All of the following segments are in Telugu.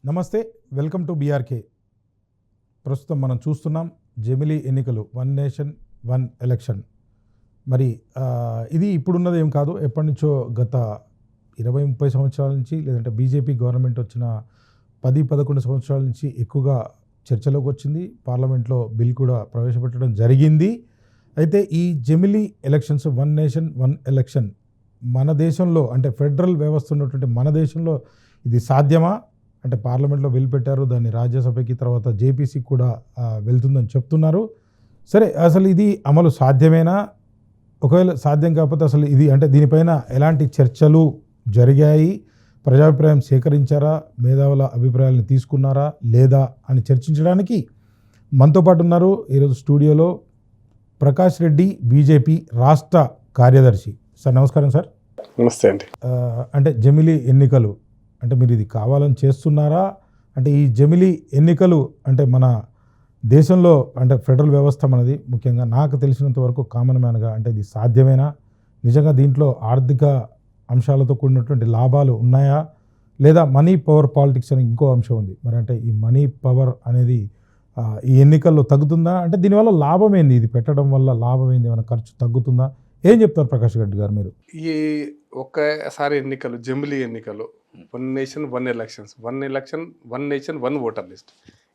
నమస్తే, వెల్కమ్ టు బీఆర్కే. ప్రస్తుతం మనం చూస్తున్నాం జమిలీ ఎన్నికలు, వన్ నేషన్ వన్ ఎలక్షన్. మరి ఇది ఇప్పుడున్నది ఏం కాదు, ఎప్పటి నుంచో గత 20-30 సంవత్సరాల నుంచి, లేదంటే బీజేపీ గవర్నమెంట్ వచ్చిన 10-11 సంవత్సరాల నుంచి ఎక్కువగా చర్చలోకి వచ్చింది. పార్లమెంట్లో బిల్ కూడా ప్రవేశపెట్టడం జరిగింది. అయితే ఈ జమిలీ elections, one nation one election మన దేశంలో, అంటే ఫెడరల్ వ్యవస్థ ఉన్నటువంటి మన దేశంలో ఇది సాధ్యమా? అంటే పార్లమెంట్లో బిల్ పెట్టారు, దాన్ని రాజ్యసభకి, తర్వాత జేపీసీకి కూడా వెళ్తుందని చెప్తున్నారు. సరే, అసలు ఇది అమలు సాధ్యమేనా? ఒకవేళ సాధ్యం కాకపోతే అసలు ఇది, అంటే దీనిపైన ఎలాంటి చర్చలు జరిగాయి? ప్రజాభిప్రాయం సేకరించారా? మేధావుల అభిప్రాయాలను తీసుకున్నారా లేదా అని చర్చించడానికి మనతో పాటు ఉన్నారు ఈరోజు స్టూడియోలో ప్రకాష్ రెడ్డి, బీజేపీ రాష్ట్ర కార్యదర్శి. సార్ నమస్కారం. సార్ నమస్తే అండి. అంటే జమిలీ ఎన్నికలు అంటే మీరు ఇది కావాలని చేస్తున్నారా? అంటే ఈ జమిలీ ఎన్నికలు అంటే మన దేశంలో, అంటే ఫెడరల్ వ్యవస్థ మనది, ముఖ్యంగా నాకు తెలిసినంత వరకు కామన్ మ్యాన్గా, అంటే ఇది సాధ్యమేనా? నిజంగా దీంట్లో ఆర్థిక అంశాలతో కూడినటువంటి లాభాలు ఉన్నాయా? లేదా మనీ పవర్ పాలిటిక్స్ అని ఇంకో అంశం ఉంది. మరి అంటే ఈ మనీ పవర్ అనేది ఈ ఎన్నికల్లో తగ్గుతుందా? అంటే దీనివల్ల లాభం ఏంది? ఇది పెట్టడం వల్ల లాభం ఏంది? ఏమైనా ఖర్చు తగ్గుతుందా? ఏం చెప్తారు ప్రకాష్ రెడ్డి గారు మీరు? ఈ ఒక్కసారి ఎన్నికలు, జమిలీ ఎన్నికలు, one nation one elections, one election one nation one voter list,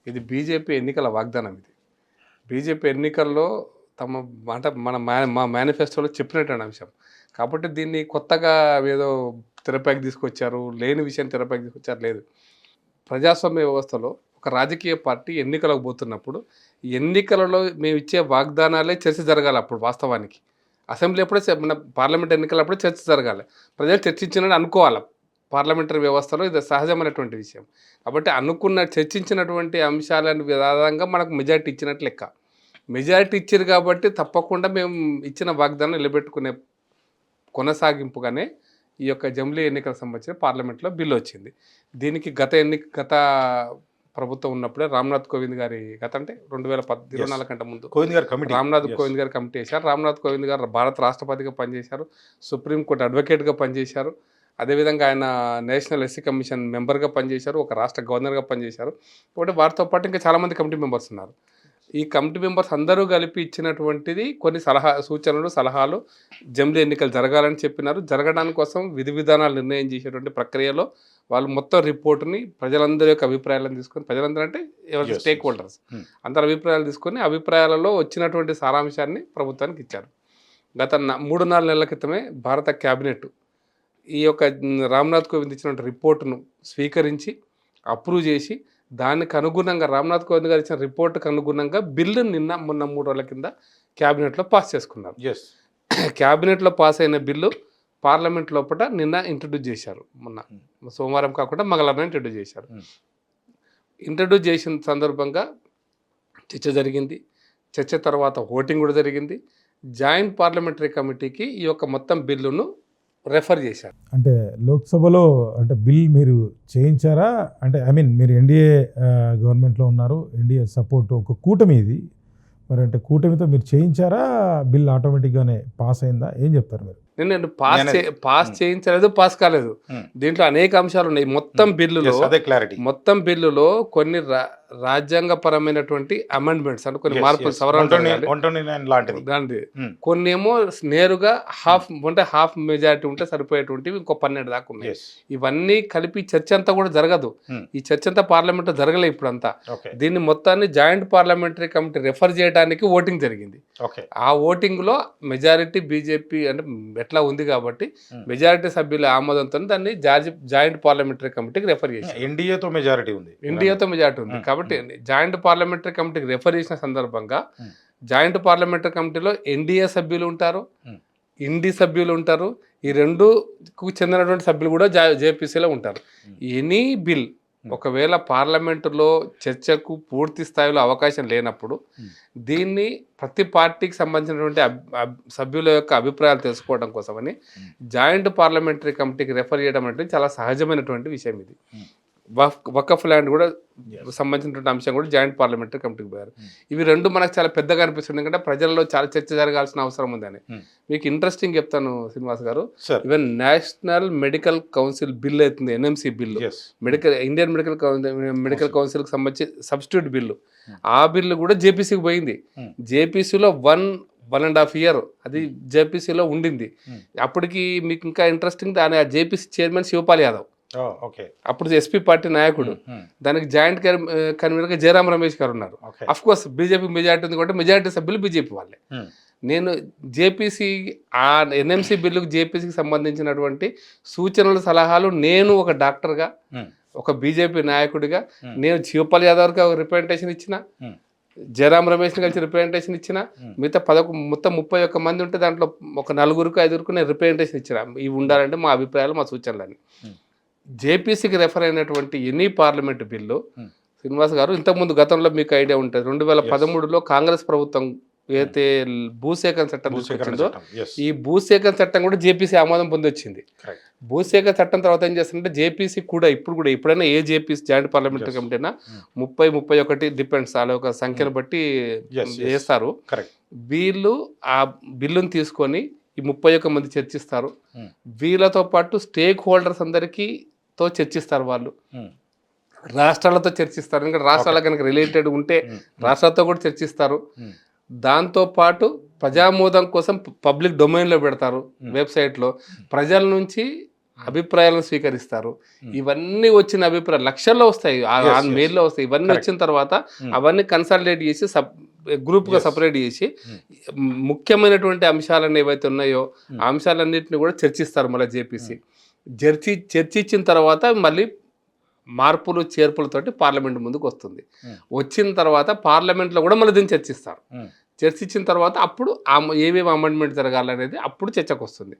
ఇది బీజేపీ ఎన్నికల వాగ్దానం. ఇది బీజేపీ ఎన్నికల్లో తమ అంటే మా మేనిఫెస్టోలో చెప్పినటువంటి అంశం. కాబట్టి దీన్ని కొత్తగా ఏదో తెరపైకి తీసుకొచ్చారు, లేని విషయాన్ని తెరపైకి తీసుకొచ్చారు, లేదు. ప్రజాస్వామ్య వ్యవస్థలో ఒక రాజకీయ పార్టీ ఎన్నికలకు పోతున్నప్పుడు ఎన్నికలలో మేము ఇచ్చే వాగ్దానాలే చర్చ జరగాలి. అప్పుడు వాస్తవానికి అసెంబ్లీ అప్పుడే, మన పార్లమెంట్ ఎన్నికలప్పుడే చర్చ జరగాలి. ప్రజలు చర్చించినట్టు అనుకోవాలి. పార్లమెంటరీ వ్యవస్థలో ఇది సహజమైనటువంటి విషయం. కాబట్టి చర్చించినటువంటి అంశాలను ఆధారంగా మనకు మెజారిటీ ఇచ్చినట్లు లెక్క. మెజారిటీ ఇచ్చారు కాబట్టి తప్పకుండా మేము ఇచ్చిన వాగ్దానం నిలబెట్టుకునే కొనసాగింపుగానే ఈ యొక్క జమిలీ ఎన్నికలకు సంబంధించిన పార్లమెంట్లో బిల్లు వచ్చింది. దీనికి గత ప్రభుత్వం ఉన్నప్పుడే రామ్నాథ్ కోవింద్ గారి, గత అంటే 2024 కంటే ముందు రామ్నాథ్ కోవింద్ గారు కమిటీ చేశారు. రామ్నాథ్ కోవింద్ గారు భారత రాష్ట్రపతిగా పనిచేశారు, సుప్రీంకోర్టు అడ్వకేట్గా పనిచేశారు, అదేవిధంగా ఆయన నేషనల్ ఎస్సీ కమిషన్ మెంబర్గా పనిచేశారు, ఒక రాష్ట్ర గవర్నర్గా పనిచేశారు. కాబట్టి వారితో పాటు ఇంకా చాలామంది కమిటీ మెంబర్స్ ఉన్నారు. ఈ కమిటీ మెంబర్స్ అందరూ కలిపి ఇచ్చినటువంటిది కొన్ని సూచనలు, సలహాలు జమిలీ ఎన్నికలు జరగాలని చెప్పినారు. జరగడానికి కోసం విధి విధానాలు నిర్ణయం చేసేటువంటి ప్రక్రియలో వాళ్ళు మొత్తం రిపోర్టుని ప్రజలందరి యొక్క అభిప్రాయాలను తీసుకొని, ప్రజలందరూ అంటే ఎవరి స్టేక్ హోల్డర్స్ అందరి అభిప్రాయాలు తీసుకొని, అభిప్రాయాలలో వచ్చినటువంటి సారాంశాన్ని ప్రభుత్వానికి ఇచ్చారు. గత 3-4 నెలల క్రితమే భారత క్యాబినెట్ ఈ యొక్క రామ్నాథ్ కోవింద్ ఇచ్చినటువంటి రిపోర్టును స్వీకరించి అప్రూవ్ చేసి, దానికి అనుగుణంగా రామ్నాథ్ కోవింద్ గారు ఇచ్చిన రిపోర్టుకు అనుగుణంగా బిల్లు మొన్న 3 రోజుల కింద క్యాబినెట్లో పాస్ చేసుకున్నారు. క్యాబినెట్లో పాస్ అయిన బిల్లు పార్లమెంట్ లోపల నిన్న ఇంట్రడ్యూస్ చేశారు. మొన్న సోమవారం కాకుండా మంగళవారం ఇంట్రడ్యూస్ చేశారు. ఇంట్రడ్యూస్ చేసిన సందర్భంగా చర్చ జరిగింది. చర్చ తర్వాత ఓటింగ్ కూడా జరిగింది. జాయింట్ పార్లమెంటరీ కమిటీకి ఈ యొక్క మొత్తం బిల్లును రెఫర్ చేశారు. అంటే లోక్సభలో అంటే బిల్ మీరు చేయించారా? అంటే మీరు ఎన్డీఏ గవర్నమెంట్లో ఉన్నారు, ఎన్డీఏ సపోర్ట్ ఒక కూటమి ఇది. మరి అంటే కూటమితో మీరు చేయించారా? బిల్ ఆటోమేటిక్గానే పాస్ అయిందా? ఏం చెప్తారు మీరు? నేను పాస్ చేయించలేదు, పాస్ కాలేదు. దీంట్లో అనేక అంశాలు ఉన్నాయి. మొత్తం బిల్లులో కొన్ని రాజ్యాంగపరమైనటువంటి అమెండ్మెంట్స్ అంటే కొన్ని మార్పులు, సవరణలు, కొన్ని ఏమో నేరుగా హాఫ్ మెజారిటీ ఉంటే సరిపోయేటువంటివి ఇంకో 12 దాకా ఉన్నాయి. ఇవన్నీ కలిపి చర్చ అంతా కూడా జరగదు. ఈ చర్చ అంతా పార్లమెంట్ జరగలేదు ఇప్పుడంతా. దీన్ని మొత్తాన్ని జాయింట్ పార్లమెంటరీ కమిటీ రెఫర్ చేయడానికి ఓటింగ్ జరిగింది. ఆ ఓటింగ్ లో మెజారిటీ బీజేపీ అంటే ఎట్లా ఉంది కాబట్టి మెజారిటీ సభ్యుల ఆమోదంతో దాన్ని జాయింట్ పార్లమెంటరీ కమిటీకి రెఫర్ చేసి, ఇండియాతో మెజారిటీ ఉంది కాబట్టి జాయింట్ పార్లమెంటరీ కమిటీకి రెఫర్ చేసిన సందర్భంగా జాయింట్ పార్లమెంటరీ కమిటీలో ఎన్డీఏ సభ్యులు ఉంటారు, ఇండి సభ్యులు ఉంటారు, ఈ రెండుకు చెందినటువంటి సభ్యులు కూడా జేపీసీలో ఉంటారు. ఎనీ బిల్ ఒకవేళ పార్లమెంటులో చర్చకు పూర్తి స్థాయిలో అవకాశం లేనప్పుడు దీన్ని ప్రతి పార్టీకి సంబంధించినటువంటి సభ్యుల యొక్క అభిప్రాయాలు తెలుసుకోవడం కోసమని జాయింట్ పార్లమెంటరీ కమిటీకి రెఫర్ చేయడం అంటే చాలా సహజమైనటువంటి విషయం. ఇది వకఫ్ ల్యాండ్ కూడా సంబంధించినటువంటి అంశం కూడా జాయింట్ పార్లమెంటరీ కమిటీకి పోయారు. ఇవి రెండు మనకు చాలా పెద్దగా అనిపిస్తుంది, ఎందుకంటే ప్రజల్లో చాలా చర్చ జరగాల్సిన అవసరం ఉందని. మీకు ఇంట్రెస్టింగ్ చెప్తాను శ్రీనివాస్ గారు, even national medical council bill అవుతుంది, ఎన్ఎంసి బిల్లు, ఇండియన్ మెడికల్ కౌన్సిల్కి సంబంధించి సబ్స్టిట్యూట్ బిల్లు, ఆ బిల్లు కూడా జేపీసీకి పోయింది. జేపీసీలో 1.5 years అది జేపీసీలో ఉండింది. అప్పటికి మీకు ఇంకా ఇంట్రెస్టింగ్, దాని ఆ జేపీసీ చైర్మన్ శివపాల్ యాదవ్, అప్పుడు ఎస్పీ పార్టీ నాయకుడు, దానికి జాయింట్ కన్వీనర్గా జయరాం రమేష్ గారు ఉన్నారు. అఫ్ కోర్స్ బీజేపీ మెజార్టీ ఉంది కాబట్టి మెజార్టీ సభ్యులు బీజేపీ వాళ్ళే. నేను జేపీసీ ఆ ఎన్ఎంసీ బిల్లుకు జేపీసీకి సంబంధించినటువంటి సూచనలు సలహాలు నేను ఒక డాక్టర్గా, ఒక బీజేపీ నాయకుడిగా నేను శివపాల్ యాదవ్కి ఒక రిప్రజెంటేషన్ ఇచ్చిన, జయరాం రమేష్ని కలిసి రిప్రజెంటేషన్ ఇచ్చిన, మిగతా మొత్తం 31 మంది ఉంటే దాంట్లో ఒక 4-5 నేను రిప్రజెంటేషన్ ఇచ్చిన, ఇవి ఉండాలంటే మా అభిప్రాయాలు, మా సూచనలని. జేపీసీకి రెఫర్ అయినటువంటి ఎనీ పార్లమెంట్ బిల్లు శ్రీనివాస్ గారు, ఇంతకుముందు గతంలో మీకు ఐడియా ఉంటుంది, 2013లో కాంగ్రెస్ ప్రభుత్వం ఏదైతే భూసేకరణ చట్టం తీసుకొచ్చిందో, ఈ భూసేకరణ చట్టం కూడా జేపీసీ ఆమోదం పొంది వచ్చింది. భూసేకరణ చట్టం తర్వాత ఏం చేస్తుందంటే జేపీసీ కూడా ఎప్పుడైనా ఏ జేపీసీ జాయింట్ పార్లమెంటరీ కమిటీ అయినా 30-31 డిపెండ్స్, వాళ్ళ ఒక సంఖ్యను బట్టి చేస్తారు. వీళ్ళు ఆ బిల్లును తీసుకొని ఈ 31 మంది చర్చిస్తారు. వీళ్ళతో పాటు స్టేక్ హోల్డర్స్ అందరికీతో చర్చిస్తారు, వాళ్ళు రాష్ట్రాలతో చర్చిస్తారు, ఎందుకంటే రాష్ట్రాల కనుక రిలేటెడ్ ఉంటే రాష్ట్రాలతో కూడా చర్చిస్తారు. దాంతోపాటు ప్రజామోదం కోసం పబ్లిక్ డొమైన్లో పెడతారు, వెబ్సైట్లో ప్రజల నుంచి అభిప్రాయాలను స్వీకరిస్తారు. ఇవన్నీ వచ్చిన అభిప్రాయాలు లక్షల్లో వస్తాయి, మెయిల్లో వస్తాయి. ఇవన్నీ వచ్చిన తర్వాత అవన్నీ కన్సల్టేట్ చేసి గ్రూప్గా సపరేట్ చేసి ముఖ్యమైనటువంటి అంశాలన్నీ ఏవైతే ఉన్నాయో ఆ అంశాలన్నింటినీ కూడా చర్చిస్తారు. మళ్ళీ జేపీసీ చర్చించిన తర్వాత మళ్ళీ మార్పులు చేర్పులతోటి పార్లమెంట్ ముందుకు వస్తుంది. వచ్చిన తర్వాత పార్లమెంట్లో కూడా మళ్ళీ దీన్ని చర్చిస్తారు. చర్చించిన తర్వాత అప్పుడు ఏమేమి అమెండ్మెంట్ జరగాలనేది అప్పుడు చర్చకు వస్తుంది.